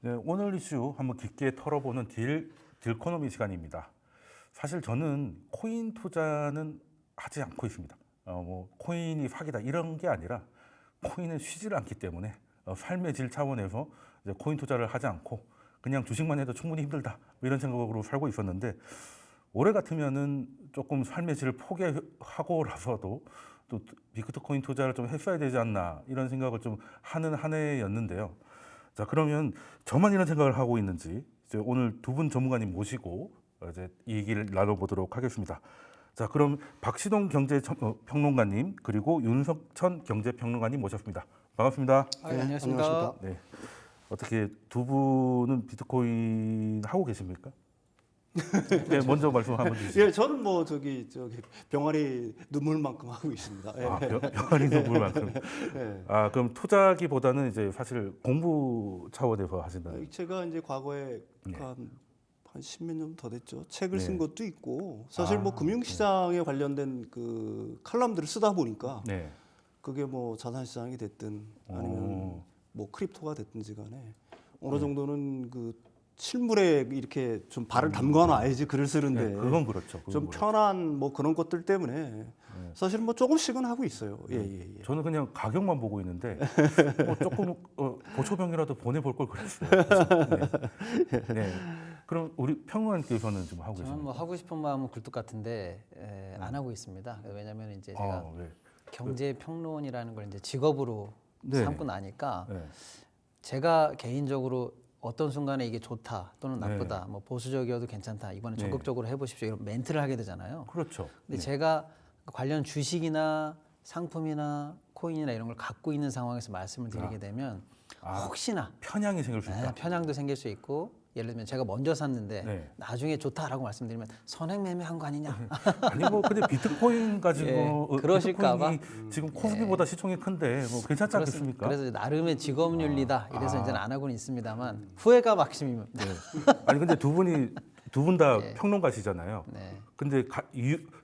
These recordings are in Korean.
네, 오늘 이슈 한번 깊게 털어보는 딜코노미 시간입니다. 사실 저는 코인 투자는 하지 않고 있습니다. 뭐 코인이 사기다 이런 게 아니라 코인은 쉬질 않기 때문에 삶의 질 차원에서 이제 코인 투자를 하지 않고 그냥 주식만 해도 충분히 힘들다 뭐 이런 생각으로 살고 있었는데 올해 같으면은 조금 삶의 질을 포기하고라서도 또 비트코인 투자를 좀 했어야 되지 않나 이런 생각을 좀 하는 한 해였는데요. 자, 그러면 저만 이런 생각을 하고 있는지 이제 오늘 두 분 전문가님 모시고 이제 이 얘기를 나눠보도록 하겠습니다. 자, 그럼 박시동 경제평론가님 그리고 윤석천 경제평론가님 모셨습니다. 반갑습니다. 네, 안녕하십니까. 네, 어떻게 두 분은 비트코인 하고 계십니까? 네, 먼저 말씀 한번 주시죠. 예, 저는 뭐 저기 병아리 눈물만큼 하고 있습니다. 예. 아, 병아리 눈물만큼. 예. 아, 그럼 투자기보다는 이제 사실 공부 차원에서 하신다. 제가 이제 과거에 네. 한 십몇 년 더 됐죠. 책을 네. 쓴 것도 있고 사실 뭐 금융시장에 관련된 그 칼럼들을 쓰다 보니까 네. 그게 뭐 자산시장이 됐든 아니면 뭐 크립토가 됐든지 간에 어느 네. 정도는 그 실물에 이렇게 좀 발을 담가 놔야지 글을 쓰는데 네, 그건 그렇죠. 좀 편한 뭐 그런 것들 때문에 사실 뭐 조금씩은 하고 있어요. 예. 저는 그냥 가격만 보고 있는데 뭐 조금 보초병이라도 보내볼 걸 그랬어요. 네. 네. 그럼 우리 평론가님께서는 좀 하고 저는 계십니까? 뭐 하고 싶은 마음은 굴뚝 같은데 안 하고 있습니다. 왜냐하면 이제 제가 네. 경제 평론이라는 걸 이제 직업으로 네. 삼고 나니까 네. 제가 개인적으로 어떤 순간에 이게 좋다 또는 네. 나쁘다, 뭐 보수적이어도 괜찮다, 이번에 네. 적극적으로 해보십시오 이런 멘트를 하게 되잖아요. 그렇죠. 근데 네. 제가 관련 주식이나 상품이나 코인이나 이런 걸 갖고 있는 상황에서 말씀을 드리게 되면 혹시나 편향이 생길 수 있다. 편향도 생길 수 있고, 예를 들면 제가 먼저 샀는데 네. 나중에 좋다라고 말씀드리면 선행 매매한 거 아니냐? 아니 뭐 근데 비트코인 가지고 예, 그러실까봐. 비트코인이 지금 코스피보다 시총이 큰데 뭐 괜찮지 않겠습니까? 그래서 나름의 직업윤리다 이래서 이제는 안 하고는 있습니다만 후회가 막심입니다. 네. 아니 근데 두 분 다 평론가시잖아요. 네. 근데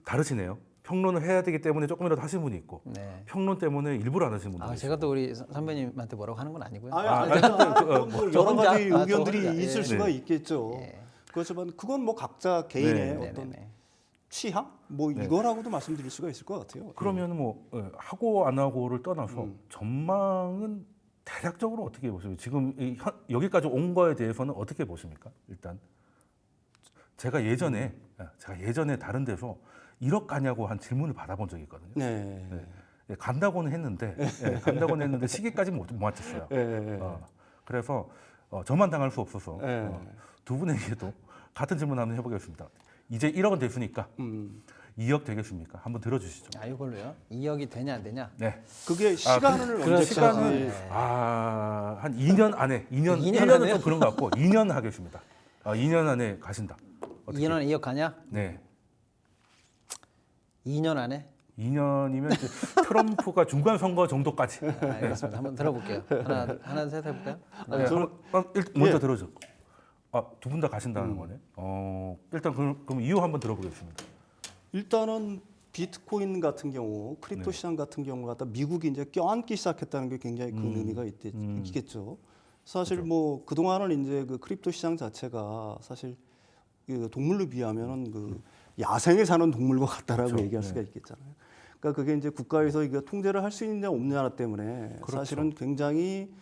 다르시네요. 평론을 해야 되기 때문에 조금이라도 하시는 분이 있고 네. 평론 때문에 일부러 안 하시는 분도 있고. 제가 또 우리 선배님한테 뭐라고 하는 건 아니고요. 뭐 여러 혼자, 가지 저 의견들이 혼자, 있을 예. 수가 있겠죠. 예. 그렇지만 그건 뭐 각자 개인의 네. 어떤 네네네. 취향 뭐 이거라고도 말씀드릴 수가 있을 것 같아요. 그러면 뭐 하고 안 하고를 떠나서 전망은 대략적으로 어떻게 보세요? 지금 여기까지 온 거에 대해서는 어떻게 보십니까? 일단 제가 예전에 다른 데서 1억 가냐고 한 질문을 받아본 적이 있거든요. 네. 예, 간다고는 했는데 시기까지 못 맞췄어요. 그래서 저만 당할 수 없어서 두 분에게도 같은 질문 한번 해보겠습니다. 이제 1억은 됐으니까 2억 되겠습니까? 한번 들어주시죠. 이걸로요? 2억이 되냐 안 되냐? 네. 그게 시간을 그런 언제까지? 시간은 한 2년 안에 1년은 안에요? 좀 그런 것 같고 2년 하겠습니다. 2년 안에 가신다. 2년 안에 2억 가냐? 네. 2년 안에? 2년이면 이제 트럼프가 중간 선거 정도까지. 알겠습니다. 한번 들어볼게요. 하나 셋 해볼까요? 네, 먼저 들어줘. 두 분 다 가신다는 거네. 일단 그럼 이유 한번 들어보겠습니다. 일단은 비트코인 같은 경우, 크립토 시장 같은 경우 갖다 미국이 이제 껴안기 시작했다는 게 굉장히 큰 의미가 있겠죠. 사실 그렇죠. 뭐 그동안은 이제 그 크립토 시장 자체가 사실 그 동물로 비하면은 그 야생에 사는 동물과 같다라고 그렇죠. 얘기할 수가 있겠잖아요. 그러니까 그게 이제 국가에서 이거 통제를 할 수 있느냐 없느냐 때문에 그렇죠. 사실은 굉장히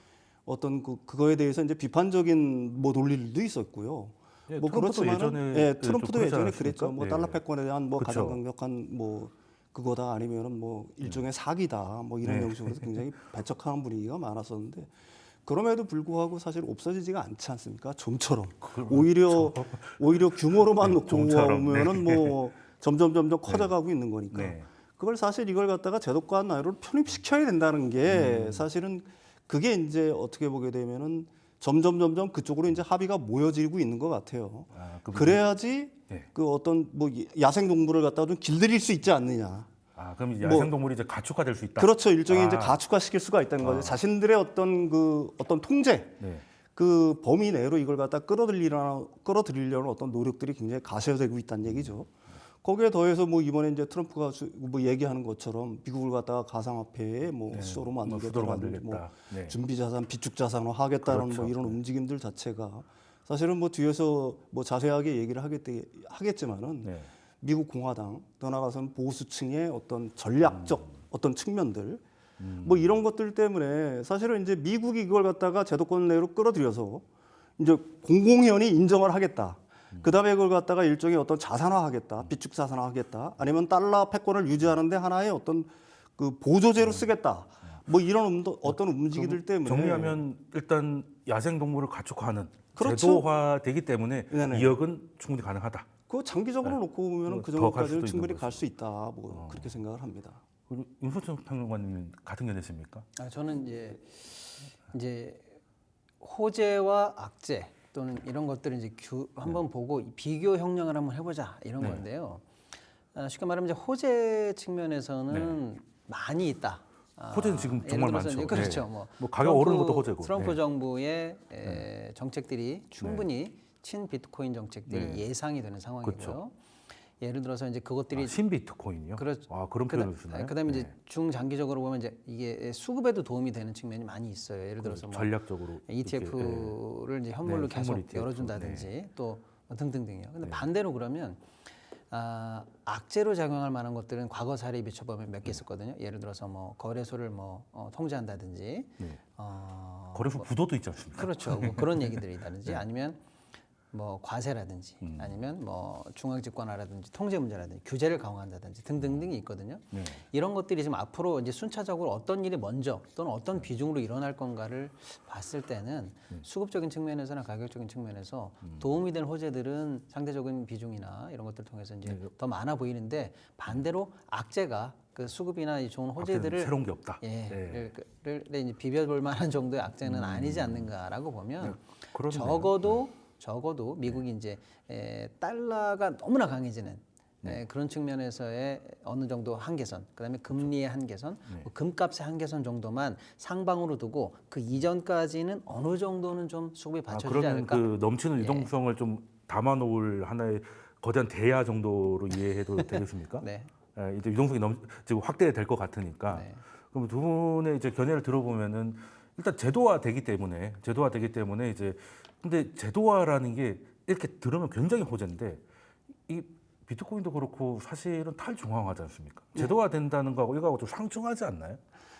어떤 그거에 대해서 이제 비판적인 뭐 논리들도 있었고요. 예, 뭐 트럼프도 그렇지만은 예전에 트럼프도 좀 그러지 예전에 않았습니까? 그랬죠. 뭐 예. 달러 패권에 대한 뭐 그쵸. 가장 강력한 뭐 그거다 아니면은 뭐 일종의 사기다 뭐 이런 네. 형식으로 굉장히 배척하는 분위기가 많았었는데 그럼에도 불구하고 사실 없어지지가 않지 않습니까? 좀처럼 오히려 규모로만 네, 놓고 좀처럼. 보면은 뭐 점점 커져가고 있는 거니까 네. 그걸 사실 이걸 갖다가 제도과 나라로 편입시켜야 된다는 게 사실은 그게 이제 어떻게 보게 되면은 점점 그쪽으로 이제 합의가 모여지고 있는 것 같아요. 그래야지 네. 그 어떤 뭐 야생 동물을 갖다가 좀 길들일 수 있지 않느냐. 그럼 야생동물이 이제 가축화될 수 있다. 그렇죠. 일종의 이제 가축화시킬 수가 있다는 거죠. 자신들의 어떤 통제, 네. 그 범위 내로 이걸 갖다 끌어들이려는 어떤 노력들이 굉장히 가세되고 있다는 얘기죠. 거기에 더해서 뭐 이번에 이제 트럼프가 뭐 얘기하는 것처럼 미국을 갖다가 가상화폐에 뭐 네. 수도로 뭐 수도로 만들겠다라든지 뭐 만들겠다. 네. 준비자산, 비축자산화 하겠다는 그렇죠. 뭐 이런 움직임들 자체가 사실은 뭐 뒤에서 뭐 자세하게 얘기를 하겠지만은 네. 미국 공화당 떠나가서는 보수층의 어떤 전략적 어떤 측면들 뭐 이런 것들 때문에 사실은 이제 미국이 이걸 갖다가 제도권 내로 끌어들여서 이제 공공연히 인정을 하겠다. 그다음에 그걸 갖다가 일종의 어떤 자산화하겠다, 비축 자산화하겠다, 아니면 달러 패권을 유지하는데 하나의 어떤 그 보조제로 쓰겠다. 뭐 이런 어떤 움직이들 때문에 정리하면 일단 야생 동물을 가축화하는 그렇죠. 제도화되기 때문에 네네. 2억은 충분히 가능하다. 그 장기적으로 네. 놓고 보면은 그 더갈 정도까지는 수도 충분히 있는 갈 수 있다. 뭐 그렇게 생각을 합니다. 그리고 윤소천 평론가님은 같은 견해십니까? 저는 이제 호재와 악재 또는 이런 것들을 이제 한번 보고 비교 형량을 한번 해보자 이런 네. 건데요. 쉽게 말하면 이제 호재 측면에서는 많이 있다. 호재는 지금 예를 정말 들어서 많죠. 이제 그렇죠. 네. 뭐 가격 오르는 것도 호재고. 트럼프 네. 정부의 정책들이 충분히 친 비트코인 정책들이 네. 예상이 되는 상황이고요. 그렇죠. 예를 들어서 이제 그것들이 신비트코인이요? 그렇죠. 그런 표현을 쓰나요? 그다음에 네. 이제 중장기적으로 보면 이제 이게 수급에도 도움이 되는 측면이 많이 있어요. 예를 들어서 뭐 전략적으로 ETF를 이제 현물로 네, 계속 현물 ETF, 열어준다든지 또뭐 등등등이요. 근데 반대로 그러면 악재로 작용할 만한 것들은 과거 사례에 비춰보면 몇 개 있었거든요. 예를 들어서 뭐 거래소를 통제한다든지, 네. 어, 거래소 부도도 있지 않습니까? 그렇죠. 뭐 그런 얘기들이라든지 아니면 뭐 과세라든지 아니면 뭐 중앙집권화라든지 통제 문제라든지 규제를 강화한다든지 등등등이 있거든요. 네. 이런 것들이 지금 앞으로 이제 순차적으로 어떤 일이 먼저 또는 어떤 비중으로 일어날 건가를 봤을 때는 수급적인 측면에서나 가격적인 측면에서 도움이 될 호재들은 상대적인 비중이나 이런 것들을 통해서 이제 더 많아 보이는데 반대로 악재가 그 수급이나 이 좋은 호재들을 새로운 게 없다. 를 이제 비벼볼 만한 정도의 악재는 아니지 않는가라고 보면 그렇네요. 적어도 미국이 이제 달러가 너무나 강해지는 그런 측면에서의 어느 정도 한계선, 그다음에 금리의 한계선, 뭐 금값의 한계선 정도만 상방으로 두고 그 이전까지는 어느 정도는 좀 수급이 받쳐주지 그러면 않을까? 그 넘치는 유동성을 좀 담아놓을 하나의 거대한 대야 정도로 이해해도 되겠습니까? 네. 이제 유동성이 지금 확대될 것 같으니까. 네. 그럼 두 분의 이제 견해를 들어보면은 일단 제도화되기 때문에 이제 근데 제도화라는 게 이렇게 들으면 굉장히 호재인데 이 비트코인도 그렇고 사실은 탈중앙화지 않습니까? 제도화된다는 거하고 이거하고 좀 상충하지 않나요?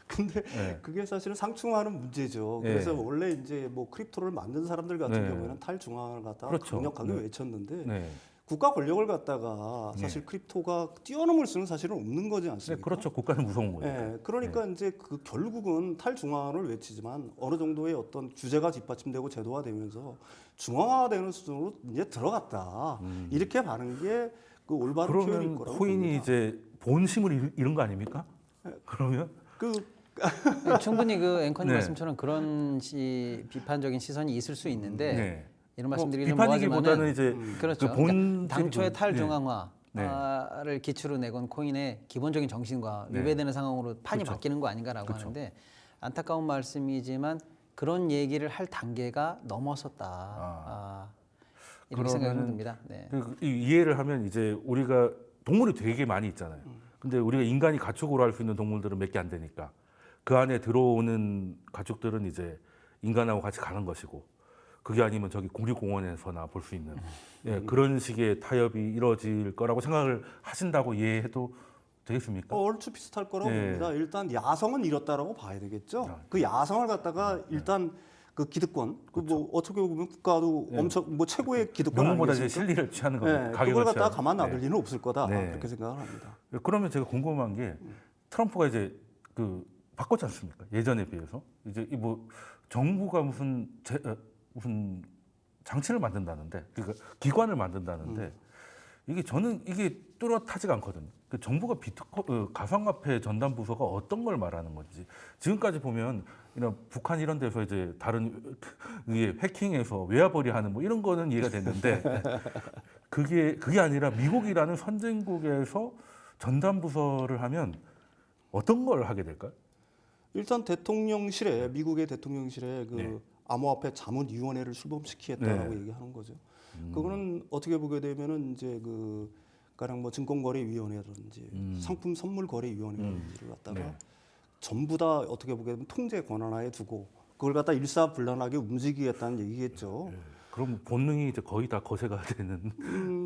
근데 네. 그게 사실은 상충하는 문제죠. 네. 그래서 원래 이제 뭐 크립토를 만든 사람들 같은 네. 경우에는 탈중앙을 갖다가 그렇죠. 강력하게 네. 외쳤는데 네. 국가 권력을 갖다가 사실 크립토가 뛰어넘을 수는 사실은 없는 거지 네, 않습니까? 그렇죠. 국가는 무서운 거죠. 예, 그러니까 이제 그 결국은 탈중앙화를 외치지만 어느 정도의 어떤 규제가 뒷받침되고 제도화되면서 중앙화되는 수준으로 이제 들어갔다. 이렇게 봐는 게 그 올바른 표현일 그러면 거라고 코인이 봅니다. 이제 본심을 잃은 거 아닙니까? 그러면 그 충분히 그 앵커님 네. 말씀처럼 그런 비판적인 시선이 있을 수 있는데 네. 이런 말씀드리기 좀 비판이기보다는 뭐하지만은 이제 그렇죠. 그 본 그러니까 당초의 네. 탈중앙화를 기초로 내건 코인의 기본적인 정신과 네. 위배되는 상황으로 판이 그렇죠. 바뀌는 거 아닌가라고 그렇죠. 하는데 안타까운 말씀이지만 그런 얘기를 할 단계가 넘어섰다. 이렇게 생각이 그러면은 듭니다. 네. 이해를 하면 이제 우리가 동물이 되게 많이 있잖아요. 근데 우리가 인간이 가축으로 할 수 있는 동물들은 몇 개 안 되니까 그 안에 들어오는 가축들은 이제 인간하고 같이 가는 것이고 그게 아니면 저기 국립공원에서나 볼 수 있는 그런 식의 타협이 이루어질 거라고 생각을 하신다고 이해해도 되겠습니까? 얼추 비슷할 거라고 네. 봅니다. 일단 야성은 잃었다라고 봐야 되겠죠. 그 야성을 갖다가 일단 그 기득권, 그 뭐 어떻게 보면 국가도 엄청 뭐 최고의 기득권 명분보다 이제 아니겠습니까? 실리를 취하는 겁니다. 네, 가격을 그걸 갖다가 취하는. 가만 놔둘 리는 없을 거다. 네. 그렇게 생각을 합니다. 그러면 제가 궁금한 게 트럼프가 이제 그 바꿨지 않습니까? 예전에 비해서 이제 이 뭐 정부가 무슨 장치를 만든다는데 그러니까 기관을 만든다는데 이게 저는 이게 뚜렷하지가 않거든요. 그 정부가 가상화폐 전담 부서가 어떤 걸 말하는 건지 지금까지 보면 이런 북한 이런 데서 이제 다른 이게 해킹해서 외화벌이 하는 뭐 이런 거는 이해가 됐는데 그게 아니라 미국이라는 선진국에서 전담 부서를 하면 어떤 걸 하게 될까요? 일단 대통령실에 미국의 대통령실에 그 네. 암호화폐 자문위원회를 출범시키겠다라고 네. 얘기하는 거죠. 그거는 어떻게 보게 되면은 이제 그 가령 뭐 증권거래위원회라든지 상품 선물거래위원회를 갖다가 네. 전부 다 어떻게 보게 되면 통제 권한하에 두고 그걸 갖다 일사불란하게 움직이겠다는 얘기겠죠. 그럼 본능이 이제 거의 다 거세가 되는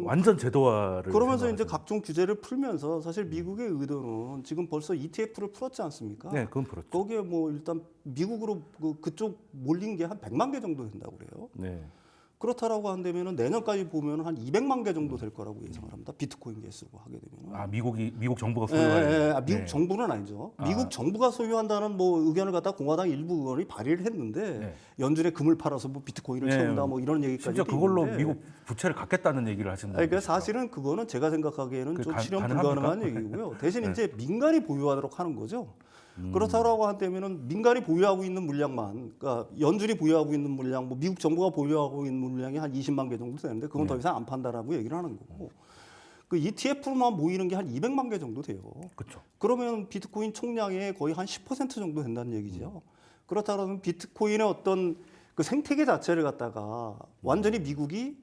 완전 제도화를 그러면서 이제 생각하시는 각종 규제를 풀면서 사실 미국의 의도는 지금 벌써 ETF를 풀었지 않습니까? 네, 그건 그렇죠. 거기에 뭐 일단 미국으로 그쪽 몰린 게 한 100만 개 정도 된다고 그래요. 네. 그렇다라고 한다면은 내년까지 보면 한 200만 개 정도 될 거라고 예상을 합니다. 비트코인 개수로 하게 되면. 아, 미국 정부가 예, 소유하는. 미국 네. 정부는 아니죠. 미국 정부가 소유한다는 뭐 의견을 갖다 공화당 일부 의원이 발의를 했는데 네. 연준에 금을 팔아서 뭐 비트코인을 네. 채운다 뭐 이런 얘기까지 심지어 그걸로 있는데 미국 부채를 갖겠다는 얘기를 하시는 그러니까 거죠. 사실은 그거는 제가 생각하기에는 그 좀 가- 실현 가능합니까? 불가능한 얘기고요. 대신 네. 이제 민간이 보유하도록 하는 거죠. 그렇다고 한다면은 민간이 보유하고 있는 물량만, 그러니까 연준이 보유하고 있는 물량, 뭐 미국 정부가 보유하고 있는 물량이 한 20만 개 정도 되는데 그건 더 이상 안 판다라고 얘기를 하는 거고, 그 ETF로만 모이는 게 한 200만 개 정도 돼요. 그렇죠. 그러면 비트코인 총량의 거의 한 10% 정도 된다는 얘기죠. 그렇다면 비트코인의 어떤 그 생태계 자체를 갖다가 완전히 미국이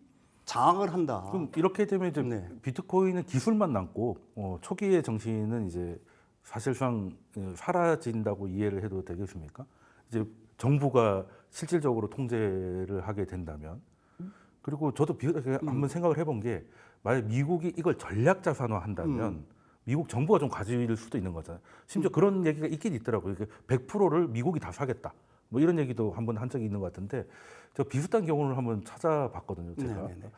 장악을 한다. 그럼 이렇게 되면 이제 네. 비트코인은 기술만 남고 초기의 정신은 이제 사실상 사라진다고 이해를 해도 되겠습니까? 이제 정부가 실질적으로 통제를 하게 된다면, 그리고 저도 한번 생각을 해본 게 만약 미국이 이걸 전략 자산화한다면 미국 정부가 좀 가질 수도 있는 거잖아요. 심지어 그런 얘기가 있긴 있더라고요. 100%를 미국이 다 사겠다. 뭐 이런 얘기도 한번 한 적이 있는 것 같은데, 저 비슷한 경우를 한번 찾아봤거든요. 제가. 네네네.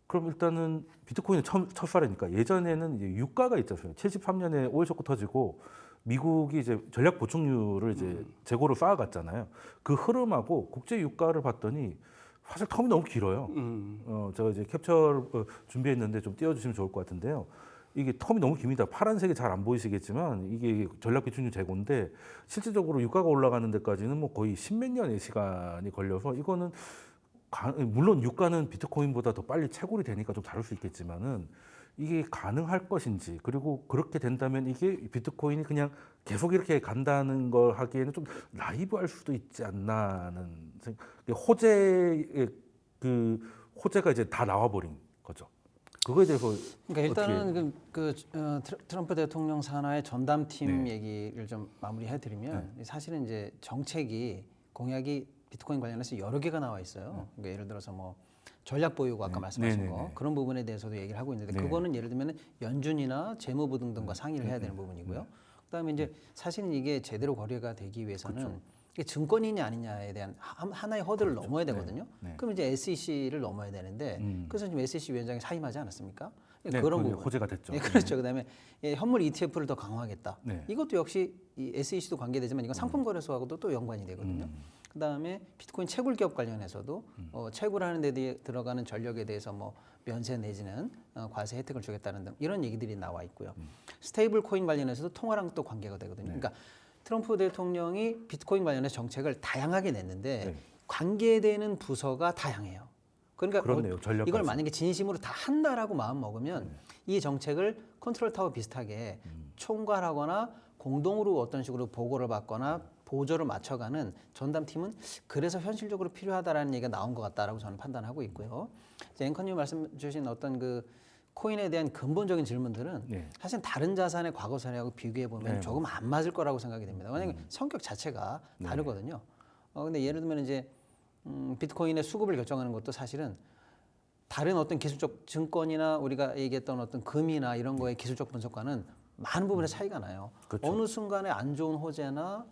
그럼 일단은 비트코인은 첫 사례니까 예전에는 이제 유가가 있었어요. 73년에 오일 쇼크 터지고 미국이 이제 전략 보충유를 이제 재고를 쌓아갔잖아요. 그 흐름하고 국제 유가를 봤더니 사실 텀이 너무 길어요. 제가 이제 캡처 준비했는데 좀 띄워주시면 좋을 것 같은데요. 이게 텀이 너무 깁니다. 파란색이 잘 안 보이시겠지만 이게 전략 보충유 재고인데 실질적으로 유가가 올라가는 데까지는 뭐 거의 십몇 년의 시간이 걸려서 이거는 물론 유가는 비트코인보다 더 빨리 채굴이 되니까 좀 다를 수 있겠지만은 이게 가능할 것인지, 그리고 그렇게 된다면 이게 비트코인이 그냥 계속 이렇게 간다는 걸 하기에는 좀 나이브할 수도 있지 않나는 생각. 호재의 호재가 이제 다 나와버린 거죠. 그거에 대해서 그러니까 어떻게- 일단은 트럼프 대통령 산하의 전담팀 네. 얘기를 좀 마무리해드리면 사실은 이제 정책이 공약이 비트코인 관련해서 여러 개가 나와 있어요. 그러니까 예를 들어서 뭐 전략 보유고 아까 말씀하신 네, 네, 거 네. 그런 부분에 대해서도 얘기를 하고 있는데 네. 그거는 예를 들면 연준이나 재무부 등과 상의를 해야 되는 부분이고요. 그다음에 이제 사실은 이게 제대로 거래가 되기 위해서는 이게 증권인이 아니냐에 대한 하나의 허들을 넘어야 되거든요. 네. 그럼 이제 SEC를 넘어야 되는데 그래서 지금 SEC 위원장이 사임하지 않았습니까? 네, 그런 그게 부분. 호재가 됐죠. 네, 그렇죠. 그다음에 현물 ETF를 더 강화하겠다. 네. 이것도 역시 이 SEC도 관계되지만 이건 상품거래소하고도 또 연관이 되거든요. 그다음에 비트코인 채굴 기업 관련해서도 채굴하는 데 들어가는 전력에 대해서 뭐 면세 내지는 과세 혜택을 주겠다는 등 이런 얘기들이 나와 있고요. 스테이블 코인 관련해서도 통화랑 또 관계가 되거든요. 그러니까 트럼프 대통령이 비트코인 관련해서 정책을 다양하게 냈는데 네. 관계되는 부서가 다양해요. 그러니까 그렇네요. 전략까지. 이걸 만약에 진심으로 다 한다라고 마음 먹으면 이 정책을 컨트롤 타워 비슷하게 총괄하거나 공동으로 어떤 식으로 보고를 받거나 보조를 맞춰가는 전담팀은 그래서 현실적으로 필요하다라는 얘기가 나온 것 같다라고 저는 판단하고 있고요. 이제 앵커님 말씀 주신 어떤 그 코인에 대한 근본적인 질문들은 네. 사실 다른 자산의 과거 사례하고 비교해 보면 네, 조금 안 맞을 거라고 생각이 됩니다. 왜냐하면 성격 자체가 다르거든요. 근데 예를 들면 이제 비트코인의 수급을 결정하는 것도 사실은 다른 어떤 기술적 증권이나 우리가 얘기했던 어떤 금이나 이런 거의 기술적 분석과는 많은 부분의 차이가 나요. 그렇죠. 어느 순간에 안 좋은 호재나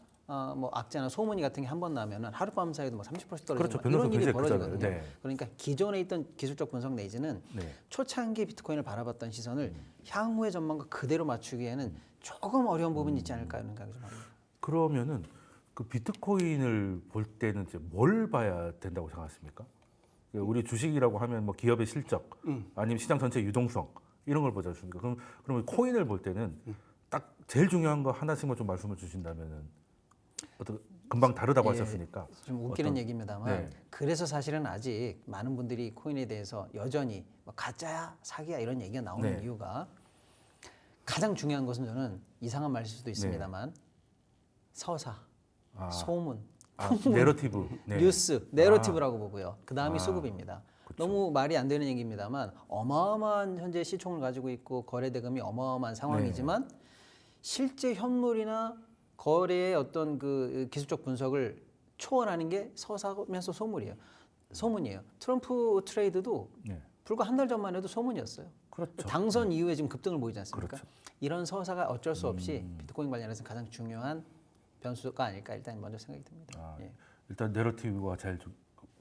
뭐 악재나 소문이 같은 게 한 번 나면은 하룻밤 사이에도 뭐 30%씩 떨어지고 그렇죠. 막 이런 변동성이 일이 굉장히 벌어지거든요. 크잖아요. 네. 그러니까 기존에 있던 기술적 분석 내지는 네. 초창기 비트코인을 바라봤던 시선을 향후의 전망과 그대로 맞추기에는 조금 어려운 부분이 있지 않을까 하는 생각이 좀 합니다. 그러면은 그 비트코인을 볼 때는 이제 뭘 봐야 된다고 생각하십니까? 우리 주식이라고 하면 뭐 기업의 실적, 아니면 시장 전체 유동성 이런 걸 보지 않습니까? 그럼 코인을 볼 때는 딱 제일 중요한 거 하나씩만 좀 말씀을 주신다면은 어떤 금방 다르다고 예, 하셨으니까 좀 웃기는 어떤- 얘기입니다만 네. 그래서 사실은 아직 많은 분들이 코인에 대해서 여전히 뭐 가짜야 사기야 이런 얘기가 나오는 네. 이유가 가장 중요한 것은 저는 이상한 말일 수도 있습니다만 서사, 아, 소문, 내러티브, 네. 뉴스, 내러티브라고 보고요. 그 다음이 아. 수급입니다. 너무 말이 안 되는 얘기입니다만 어마어마한 현재 시총을 가지고 있고 거래 대금이 어마어마한 상황이지만 실제 현물이나 거래의 어떤 그 기술적 분석을 초월하는 게 서사면서 소문이에요. 트럼프 트레이드도 불과 한 달 전만 해도 소문이었어요. 그렇죠. 당선 이후에 지금 급등을 보이지 않습니까? 그렇죠. 이런 서사가 어쩔 수 없이 비트코인 관련해서 가장 중요한 변수가 아닐까 일단 먼저 생각이 듭니다. 아, 예. 일단 내러티브가 제일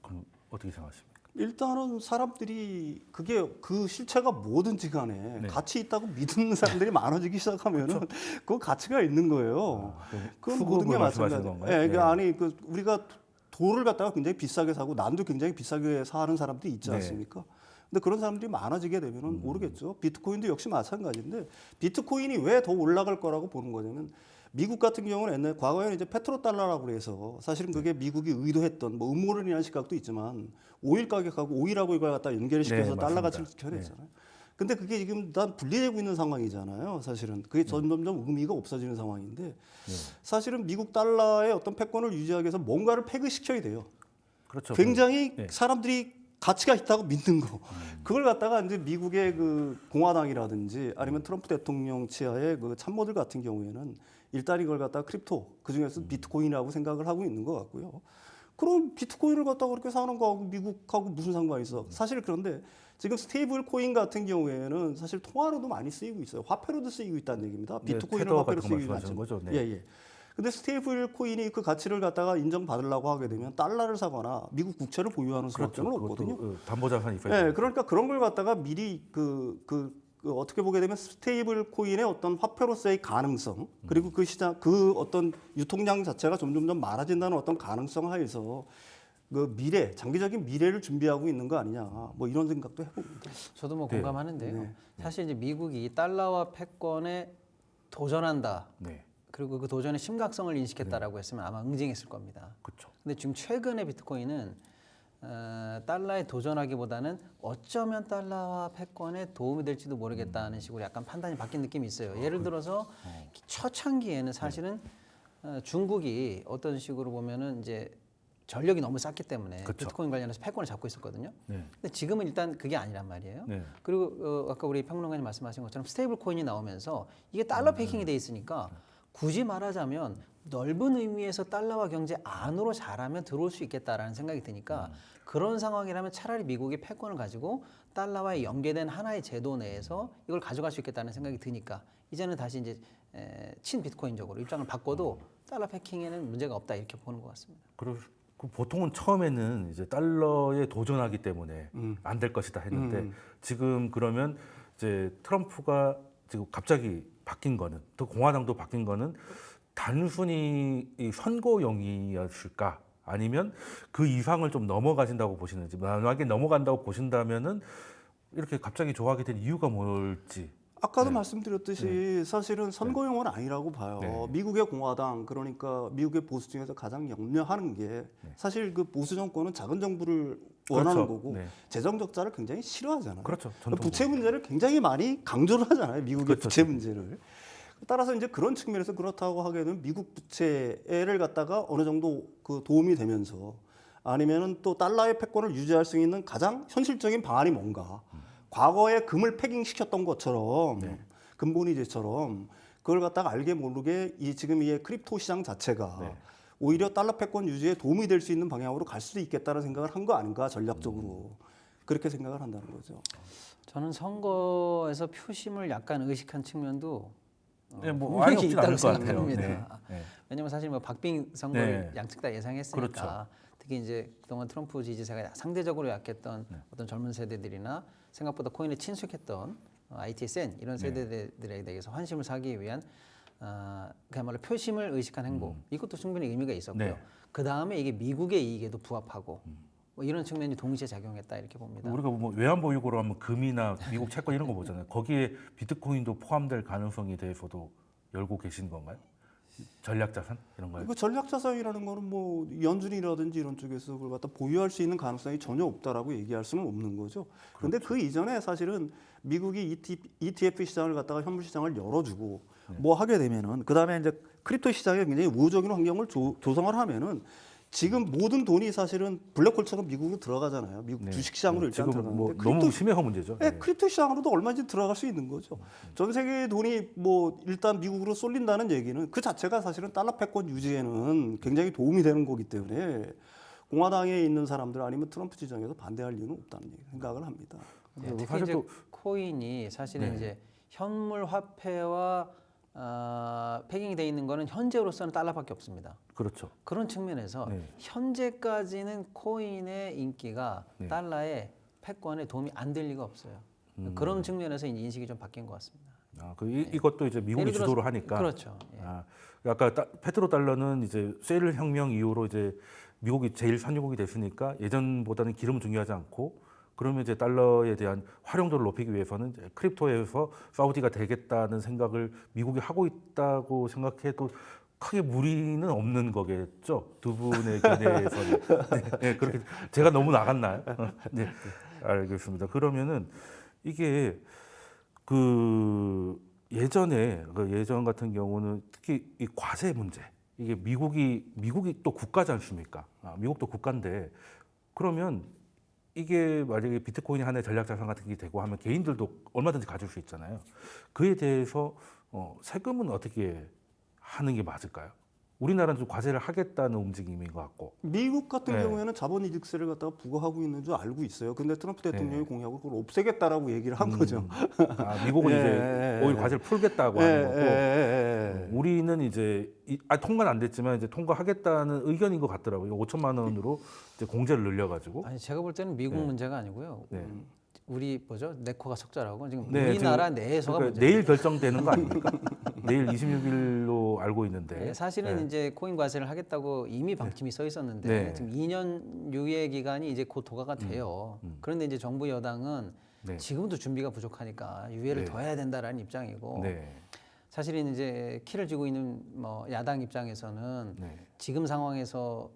그럼 어떻게 생각하십니까? 일단은 사람들이 그게 그 실체가 뭐든지 간에 네. 가치 있다고 믿는 사람들이 많아지기 시작하면은 그 가치가 있는 거예요. 그건 모든 게 마찬가지. 건가요? 예, 아니 그 우리가 돌을 갖다가 굉장히 비싸게 사고 난도 굉장히 비싸게 사는 사람들이 있지 네. 않습니까? 근데 그런 사람들이 많아지게 되면은 모르겠죠. 비트코인도 역시 마찬가지인데 비트코인이 왜 더 올라갈 거라고 보는 거냐면 미국 같은 경우는 옛날 과거에는 이제 페트로달러라고 그래서 사실은 그게 미국이 의도했던 뭐 음모론이라는 시각도 있지만 오일 가격하고 오일하고 이걸 갖다 연결을 시켜서 네, 달러 맞습니다. 가치를 지켜냈잖아요. 근데 그게 지금 난 분리되고 있는 상황이잖아요. 사실은 그게 점점점 의미가 없어지는 상황인데 사실은 미국 달러의 어떤 패권을 유지하기 위해서 뭔가를 폐기시켜야 돼요. 그렇죠. 굉장히 네. 사람들이 가치가 있다고 믿는 거. 그걸 갖다가 이제 미국의 그 공화당이라든지 아니면 트럼프 대통령 치하의 그 참모들 같은 경우에는 일단 이걸 갖다가 크립토 그중에서 비트코인이라고 생각을 하고 있는 것 같고요. 그럼 비트코인을 갖다가 그렇게 사는 거하고 미국하고 무슨 상관이 있어? 사실 그런데 지금 스테이블 코인 같은 경우에는 사실 통화로도 많이 쓰이고 있어요. 화폐로도 쓰이고 있다는 얘기입니다. 네, 비트코인을 테더 화폐로 같은 거 쓰이고 말씀하시는 거죠? 네. 예, 예. 근데 스테이블 코인이 그 가치를 갖다가 인정받으려고 하게 되면 달러를 사거나 미국 국채를 보유하는 수밖에 그것도, 없거든요. 담보자산이 있어야 예, 그러니까 그런 걸 갖다가 미리 그 어떻게 보게 되면 스테이블 코인의 어떤 화폐로서의 가능성 그리고 그 시장 그 어떤 유통량 자체가 점점점 많아진다는 어떤 가능성 하에서 그 미래 장기적인 미래를 준비하고 있는 거 아니냐 뭐 이런 생각도 해봅니다. 저도 뭐 네. 공감하는데요. 네. 사실 이제 미국이 달러와 패권에 도전한다. 네. 그리고 그 도전의 심각성을 인식했다라고 했으면 아마 응징했을 겁니다. 그렇죠. 근데 지금 최근에 비트코인은 달러에 도전하기보다는 어쩌면 달러와 패권에 도움이 될지도 모르겠다는 식으로 약간 판단이 바뀐 느낌이 있어요. 예를 들어서 초창기에는 사실은 중국이 어떤 식으로 보면은 이제 전력이 너무 쌌기 때문에 그쵸. 비트코인 관련해서 패권을 잡고 있었거든요. 네. 근데 지금은 일단 그게 아니란 말이에요. 네. 그리고 아까 우리 평론가님 말씀하신 것처럼 스테이블 코인이 나오면서 이게 달러 패킹이 돼 있으니까 굳이 말하자면 넓은 의미에서 달러와 경제 안으로 잘하면 들어올 수 있겠다라는 생각이 드니까 그런 상황이라면 차라리 미국이 패권을 가지고 달러와 연계된 하나의 제도 내에서 이걸 가져갈 수 있겠다는 생각이 드니까 이제는 다시 이제 친 비트코인적으로 입장을 바꿔도 달러 패킹에는 문제가 없다 이렇게 보는 것 같습니다. 그리고 보통은 처음에는 이제 달러에 도전하기 때문에 안 될 것이다 했는데 지금 그러면 이제 트럼프가 지금 갑자기 바뀐 거는 또 공화당도 바뀐 거는 단순히 이 선거용이었을까 아니면 그 이상을 좀 넘어가신다고 보시는지 만약에 넘어간다고 보신다면은 이렇게 갑자기 좋아하게 된 이유가 뭘지. 아까도 말씀드렸듯이 사실은 선거용은 아니라고 봐요. 네. 미국의 공화당 그러니까 미국의 보수 중에서 가장 염려하는 게 사실 그 보수 정권은 작은 정부를 원하는 그렇죠. 거고 네. 재정 적자를 굉장히 싫어하잖아요. 그렇죠. 부채 문제를 굉장히 많이 강조를 하잖아요. 미국의 그렇죠. 부채 문제를. 따라서 이제 그런 측면에서 그렇다고 하기에는 미국 부채를 갖다가 어느 정도 그 도움이 되면서 아니면은 또 달러의 패권을 유지할 수 있는 가장 현실적인 방안이 뭔가. 과거에 금을 패깅시켰던 것처럼 근본이제처럼 그걸 갖다가 알게 모르게 이 지금 이 크립토 시장 자체가 오히려 달러 패권 유지에 도움이 될 수 있는 방향으로 갈 수도 있겠다는 생각을 한 거 아닌가 전략적으로 그렇게 생각을 한다는 거죠. 저는 선거에서 표심을 약간 의식한 측면도 네, 뭐 분명히 아예 없진 있다고 않을 것 같아요. 생각합니다. 네. 왜냐하면 사실 뭐 박빙 선거를 네. 양측 다 예상했으니까 그렇죠. 특히 이제 그동안 트럼프 지지세가 상대적으로 약했던 어떤 젊은 세대들이나 생각보다 코인에 친숙했던 IT에 센 이런 세대들에 대해서 환심을 사기 위한 그야말로 표심을 의식한 행보 이것도 충분히 의미가 있었고요. 네. 그 다음에 이게 미국의 이익에도 부합하고 뭐 이런 측면이 동시에 작용했다 이렇게 봅니다. 우리가 뭐 외환보유고로 하면 금이나 미국 채권 이런 거 보잖아요. 거기에 비트코인도 포함될 가능성에 대해서도 열고 계신 건가요? 전략자산 이런 거요? 그 전략자산이라는 거는 뭐 연준이라든지 이런 쪽에서 그걸 갖다 보유할 수 있는 가능성이 전혀 없다라고 얘기할 수는 없는 거죠. 그런데 그 이전에 사실은 미국이 ETF 시장을 갖다가 현물 시장을 열어주고 뭐 하게 되면은 그 다음에 이제 크립토 시장에 굉장히 우호적인 환경을 조성을 하면은 지금 모든 돈이 사실은 블랙홀처럼 미국으로 들어가잖아요. 미국 네. 주식시장으로 일단 지금 뭐 들어가는데 너무 심해한 문제죠. 네, 크립토 시장으로도 얼마든지 들어갈 수 있는 거죠. 전 세계의 돈이 뭐 일단 미국으로 쏠린다는 얘기는 그 자체가 사실은 달러 패권 유지에는 굉장히 도움이 되는 거기 때문에 공화당에 있는 사람들 아니면 트럼프 지정에서 반대할 이유는 없다는 생각을 합니다. 예, 특히 사실 이제 또- 코인이 사실은 네. 이제 현물 화폐와 패깅이 돼 있는 거는 현재로서는 달러밖에 없습니다. 그렇죠. 그런 측면에서 네. 현재까지는 코인의 인기가 네. 달러의 패권에 도움이 안 될 리가 없어요. 그런 측면에서 이제 인식이 좀 바뀐 것 같습니다. 이것도 이제 미국이 예를 들어서- 주도를 하니까. 그렇죠. 예. 아까 페트로 달러는 이제 셀 혁명 이후로 이제 미국이 제일 산유국이 됐으니까 예전보다는 기름은 중요하지 않고 그러면 이제 달러에 대한 활용도를 높이기 위해서는 이제 크립토에서 사우디가 되겠다는 생각을 미국이 하고 있다고 생각해도 크게 무리는 없는 거겠죠. 두 분의 견해에서는. 네, 그렇게 제가 너무 나갔나요? 네, 알겠습니다. 그러면은 이게 그 예전 같은 경우는 특히 이 과세 문제 이게 미국이 또 국가지 않습니까? 미국도 국가인데 그러면 이게 만약에 비트코인이 하나의 전략자산 같은 게 되고 하면 개인들도 얼마든지 가질 수 있잖아요. 그에 대해서 세금은 어떻게 하는 게 맞을까요? 우리나라는 좀 과세를 하겠다는 움직임인 것 같고. 미국 같은 네. 경우에는 자본이득세를 갖다가 부과하고 있는 줄 알고 있어요. 근데 트럼프 대통령이 네. 공약으로 그걸 없애겠다라고 얘기를 한 거죠. 미국은 예, 이제 예, 오히려 예. 과세를 풀겠다고 예, 하는 거고. 예, 예. 우리는 이제 통과는 안 됐지만 이제 통과하겠다는 의견인 것 같더라고요. 5천만 원으로 이제 공제를 늘려가지고. 아니 제가 볼 때는 미국 네. 문제가 아니고요. 네. 우리 뭐죠? 네코가 속자라고 지금 네, 우리나라 지금 내에서가 그러니까 문제예요. 내일 결정되는 거 아닙니까? 내일 26일로 알고 있는데. 네, 사실은 네. 이제 코인 과세를 하겠다고 이미 방침이 써 있었는데 네. 지금 2년 유예 기간이 이제 곧 도과가 돼요. 그런데 이제 정부 여당은 네. 지금도 준비가 부족하니까 유예를 네. 더 해야 된다라는 입장이고 네. 사실은 이제 키를 쥐고 있는 뭐 야당 입장에서는 네. 지금 상황에서는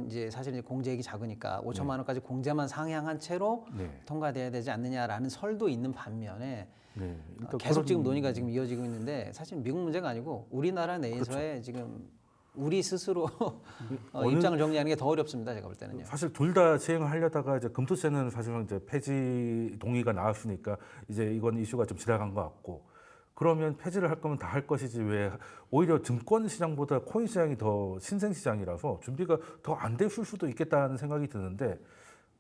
이제 사실 이제 공제액이 작으니까 5천만 원까지 공제만 상향한 채로 네. 통과돼야 되지 않느냐라는 설도 있는 반면에네. 일단 계속 그런- 지금 논의가 지금 이어지고 있는데 사실 미국 문제가 아니고 우리나라 내에서의 지금 우리 스스로 입장을 정리하는 게 더 어렵습니다. 제가 볼 때는요. 사실 둘 다 시행을 하려다가 이제 금투세는 사실은 이제 폐지 동의가 나왔으니까 이제 이건 이슈가 좀 지나간 것 같고 그러면 폐지를 할 거면 다 할 것이지 왜 오히려 증권 시장보다 코인 시장이 더 신생 시장이라서 준비가 더 안 됐을 수도 있겠다는 생각이 드는데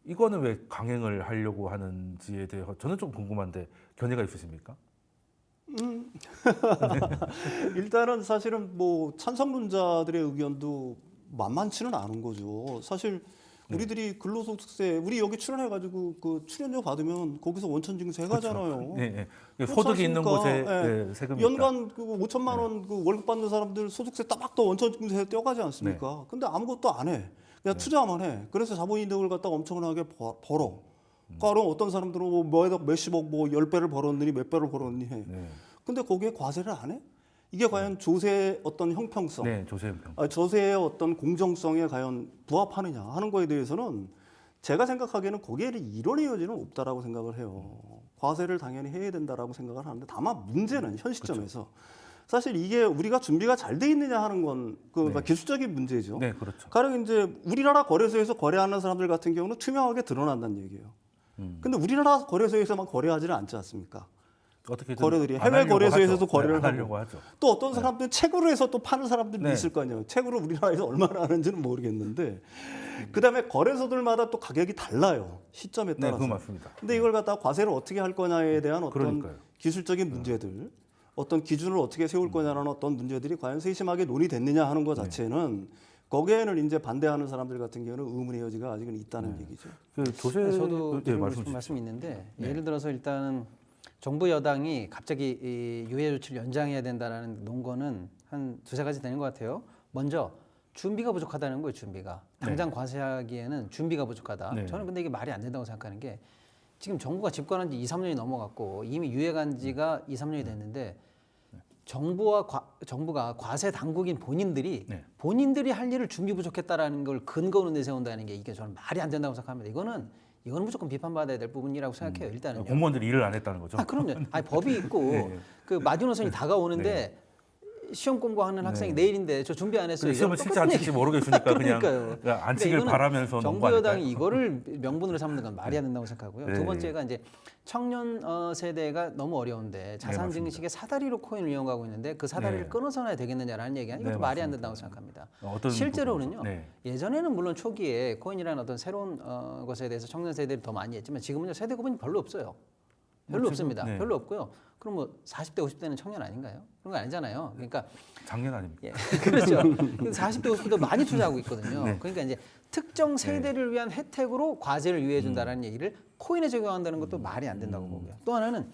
이거는 왜 강행을 하려고 하는지에 대해서 저는 좀 궁금한데 견해가 있으십니까? 일단은 사실은 뭐 찬성론자들의 의견도 만만치는 않은 거죠. 사실 우리들이 근로소득세 우리 여기 출연해가지고 그 출연료 받으면 거기서 원천 징수해 가잖아요. 네, 네. 그렇지 소득이 있는 곳에 않습니까? 예. 네, 세금이 있다. 연간 그 5천만 원 그 월급 받는 사람들 소득세 따박도 원천 징수에 떼어가지 않습니까? 근데 아무것도 안 해. 그냥 투자만 해. 그래서 자본이득을 갖다가 엄청나게 벌어. 그러니까 어떤 사람들은 뭐 몇십억 뭐 10배를 벌었느니 몇 배를 벌었느니 해. 네. 근데 거기에 과세를 안 해? 이게 과연 조세의 어떤 형평성, 네, 조세형 평. 조세의 어떤 공정성에 과연 부합하느냐 하는 거에 대해서는 제가 생각하기에는 거기에 이론의 여지는 없다라고 생각을 해요. 과세를 당연히 해야 된다라고 생각을 하는데 다만 문제는 현 시점에서 사실 이게 우리가 준비가 잘 돼 있느냐 하는 건 그러니까 기술적인 문제죠. 네, 그렇죠. 가령 이제 우리나라 거래소에서 거래하는 사람들 같은 경우는 투명하게 드러난다는 얘기예요. 근데 우리나라 거래소에서만 거래하지는 않지 않습니까? 어떻게든 거래들이 안 해외 하려고 거래소에서도 하죠. 거래를 안 하고 하려고 하죠. 또 어떤 사람들은 책으로 해서 또 파는 사람들도 네. 있을 거 아니에요. 책으로 우리나라에서 얼마나 하는지는 모르겠는데 그다음에 거래소들마다 또 가격이 달라요. 시점에 네, 따라서. 그거 맞습니다. 근데 이걸 갖다가 과세를 어떻게 할 거냐에 대한 어떤 그러니까요. 기술적인 문제들, 어떤 기준을 어떻게 세울 거냐라는 어떤 문제들이 과연 세심하게 논의됐느냐 하는 것 자체는 거기에는 이제 반대하는 사람들 같은 경우는 의문의 여지가 아직은 있다는 얘기죠. 그 조세 저도 네, 드리고 말씀 싶은 주시죠. 말씀이 있는데 예를 들어서 일단은 정부 여당이 갑자기 이 유예 조치를 연장해야 된다라는 논거는 한 두세 가지 되는 것 같아요. 먼저 준비가 부족하다는 거예요. 준비가 당장 과세하기에는 준비가 부족하다. 네. 저는 근데 이게 말이 안 된다고 생각하는 게 지금 정부가 집권한 지 2, 3년이 넘어갔고 이미 유예 간 지가 2, 3년이 됐는데 정부가 과세 당국인 본인들이 네. 본인들이 할 일을 준비 부족했다라는 걸 근거로 내세운다는 게 이게 저는 말이 안 된다고 생각합니다. 이거는 무조건 비판받아야 될 부분이라고 생각해요. 일단은요. 공무원들이 일을 안 했다는 거죠. 그럼요. 아니, 법이 있고 네. 그 마지노선이 다가오는데 시험 공부하는 학생이 내일인데 저 준비 안 했어요. 시험을 칠지 안 칠지 모르겠으니까 그냥 안 치길 이거는 바라면서 정부 여당이 이거를 명분으로 삼는 건 말이 안 된다고 생각하고요. 네. 두 번째가 이제 청년 세대가 너무 어려운데 자산 증식의 사다리로 코인을 이용하고 있는데 그 사다리를 끊어서나 되겠느냐라는 얘기는 이것도 말이 안 된다고 생각합니다. 실제로는요. 예전에는 물론 초기에 코인이라는 어떤 새로운 것에 대해서 청년 세대들이 더 많이 했지만 지금은요 세대 구분이 별로 없어요. 별로 없습니다. 별로 없고요. 그럼 뭐 40대, 50대는 청년 아닌가요? 그런 거 아니잖아요. 그러니까 작년 아닙니까? 예, 그렇죠. 40대, 50대도 많이 투자하고 있거든요. 그러니까 이제 특정 세대를 위한 혜택으로 과세를 유예해 준다라는 얘기를 코인에 적용한다는 것도 말이 안 된다고 보고요. 또 하나는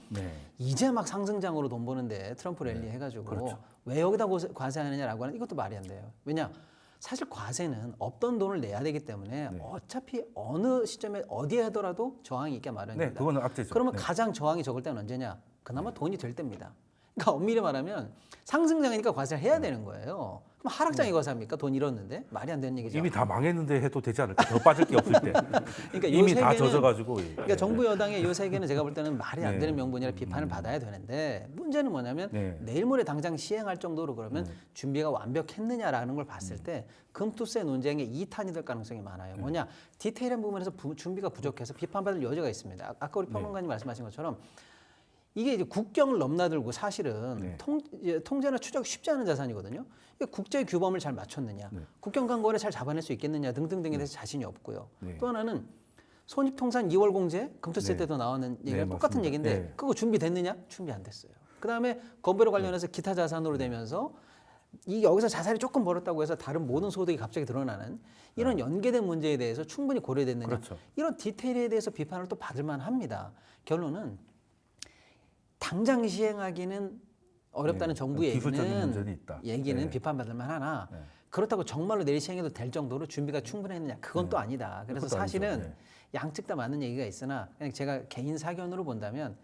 이제 막 상승장으로 돈 버는데 트럼프 랠리 해가지고 왜 여기다 과세하느냐라고 하는 이것도 말이 안 돼요. 왜냐? 사실 과세는 없던 돈을 내야 되기 때문에 어차피 어느 시점에 어디에 하더라도 저항이 있게 마련입니다. 그거는 악재죠. 그러면 가장 저항이 적을 때는 언제냐? 그나마 돈이 될 때입니다. 그러니까 엄밀히 말하면 상승장이니까 과세를 해야 되는 거예요. 그럼 하락장에 과세합니까? 돈 잃었는데 말이 안 되는 얘기죠. 이미 다 망했는데 해도 되지 않을까? 더 빠질 게 없을 때. 그러니까 이미 다 젖어가지고. 그러니까 정부 여당의 이 세 개는 제가 볼 때는 말이 안 되는 명분이라 비판을 받아야 되는데 문제는 뭐냐면 내일 모레 당장 시행할 정도로 그러면 준비가 완벽했느냐라는 걸 봤을 때 금투세 논쟁의 2탄이 될 가능성이 많아요. 뭐냐? 디테일한 부분에서 준비가 부족해서 비판받을 여지가 있습니다. 아까 우리 평론가님 말씀하신 것처럼 이게 이제 국경을 넘나들고 사실은 통제나 추적 쉽지 않은 자산이거든요. 국제 규범을 잘 맞췄느냐, 국경 간거래 잘 잡아낼 수 있겠느냐 등등등에 대해서 자신이 없고요. 또 하나는 손익통산 2월 공제 금투세 때도 나오는 얘기가 똑같은 얘기인데 그거 준비됐느냐? 준비 안 됐어요. 그다음에 건배로 관련해서 기타 자산으로 되면서 이 여기서 자산이 조금 벌었다고 해서 다른 모든 소득이 갑자기 드러나는 이런 연계된 문제에 대해서 충분히 고려됐느냐, 이런 디테일에 대해서 비판을 또 받을 만합니다. 결론은 당장 시행하기는 어렵다는 정부 얘기는 비판받을 만하나 그렇다고 정말로 내일 시행해도 될 정도로 준비가 충분했느냐 그건 또 아니다. 그래서 사실은 양측 다 맞는 얘기가 있으나 그냥 제가 개인 사견으로 본다면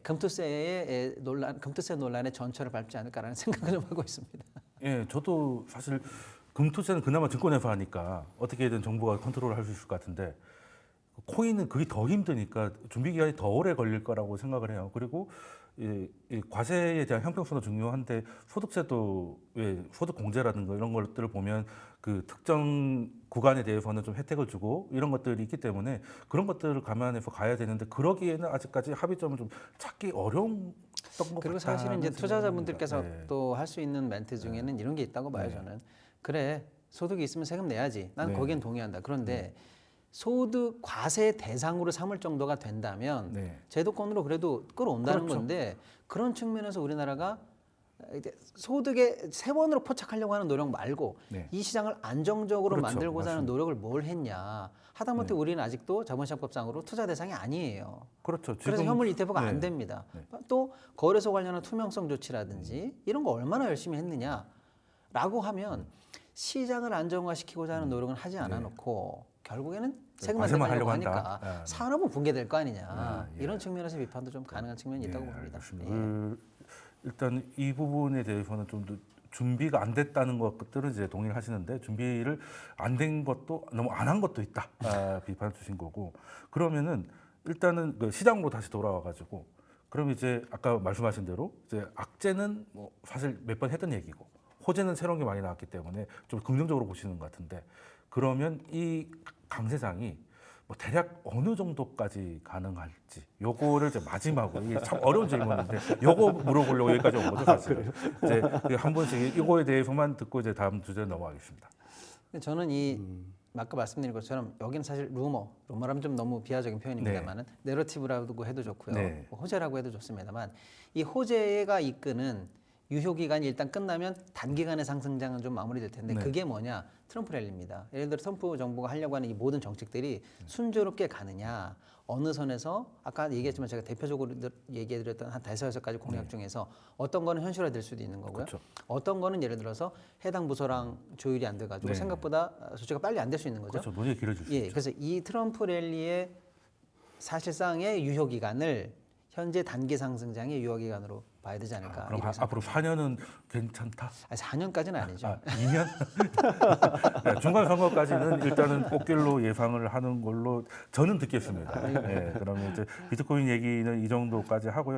금투세 논란의 전철을 밟지 않을까라는 생각을 좀 하고 있습니다. 예, 저도 사실 금투세는 그나마 증권회사 하니까 어떻게든 정부가 컨트롤을 할 수 있을 것 같은데 코인은 그게 더 힘드니까 준비 기간이 더 오래 걸릴 거라고 생각을 해요. 그리고 이 과세에 대한 형평성도 중요한데 소득세도 소득 공제라든가 이런 것들을 보면 그 특정 구간에 대해서는 좀 혜택을 주고 이런 것들이 있기 때문에 그런 것들을 감안해서 가야 되는데 그러기에는 아직까지 합의점을 좀 찾기 어려운 것 그리고 사실은 이제 투자자분들께서 또 할 수 있는 멘트 중에는 이런 게 있다고 봐요. 저는 그래 소득이 있으면 세금 내야지. 난 거기엔 동의한다. 그런데 소득 과세 대상으로 삼을 정도가 된다면 제도권으로 그래도 끌어온다는 건데 그런 측면에서 우리나라가 소득의 세원으로 포착하려고 하는 노력 말고 이 시장을 안정적으로 만들고자 하는 노력을 뭘 했냐. 하다못해 우리는 아직도 자본시장법상으로 투자 대상이 아니에요. 그래서 현물 ETF가 안 됩니다. 또 거래소 관련한 투명성 조치라든지 이런 거 얼마나 열심히 했느냐라고 하면 시장을 안정화시키고자 하는 노력은 하지 않아 놓고 결국에는 세금만 내려고 하니까 산업은 붕괴될 거 아니냐. 이런 측면에서 비판도 좀 가능한 측면이 있다고 봅니다. 일단 이 부분에 대해서는 좀 더 준비가 안 됐다는 것들은 이제 동의를 하시는데 준비를 안 된 것도 너무 안 한 것도 있다 비판 주신 거고 그러면은 일단은 그 시장으로 다시 돌아와 가지고 그럼 이제 아까 말씀하신 대로 이제 악재는 뭐 사실 몇 번 했던 얘기고 호재는 새로운 게 많이 나왔기 때문에 좀 긍정적으로 보시는 것 같은데 그러면 이 강세장이 뭐 대략 어느 정도까지 가능할지 요거를 이제 마지막으로 이게 참 어려운 질문인데 요거 물어보려고 여기까지 온 거죠 사실. 이제 한 번씩 이거에 대해서만 듣고 이제 다음 주제로 넘어가겠습니다. 저는 아까 말씀드린 것처럼 여기는 사실 루머라면 좀 너무 비하적인 표현입니다만은 내러티브라고 해도 좋고요, 뭐 호재라고 해도 좋습니다만 이 호재가 이끄는 유효 기간이 일단 끝나면 단기간의 상승장은 좀 마무리될 텐데 그게 뭐냐? 트럼프 랠리입니다. 예를 들어 트럼프 정부가 하려고 하는 이 모든 정책들이 순조롭게 가느냐, 어느 선에서 아까 얘기했지만 제가 대표적으로 얘기해드렸던 한 5-6가지 공약 중에서 어떤 거는 현실화될 수도 있는 거고요. 어떤 거는 예를 들어서 해당 부서랑 조율이 안 돼가지고 생각보다 조치가 빨리 안 될 수 있는 거죠. 논의가 길어질 수 있죠. 그래서 이 트럼프 랠리의 사실상의 유효 기간을 현재 단기 상승장의 유효 기간으로 봐야 되지 않을까. 그럼 앞으로 4년은 괜찮다? 4년까지는 아니죠. 2년? 중간 선거까지는 일단은 꽃길로 예상을 하는 걸로 저는 듣겠습니다. 그러면 이제 비트코인 얘기는 이 정도까지 하고요.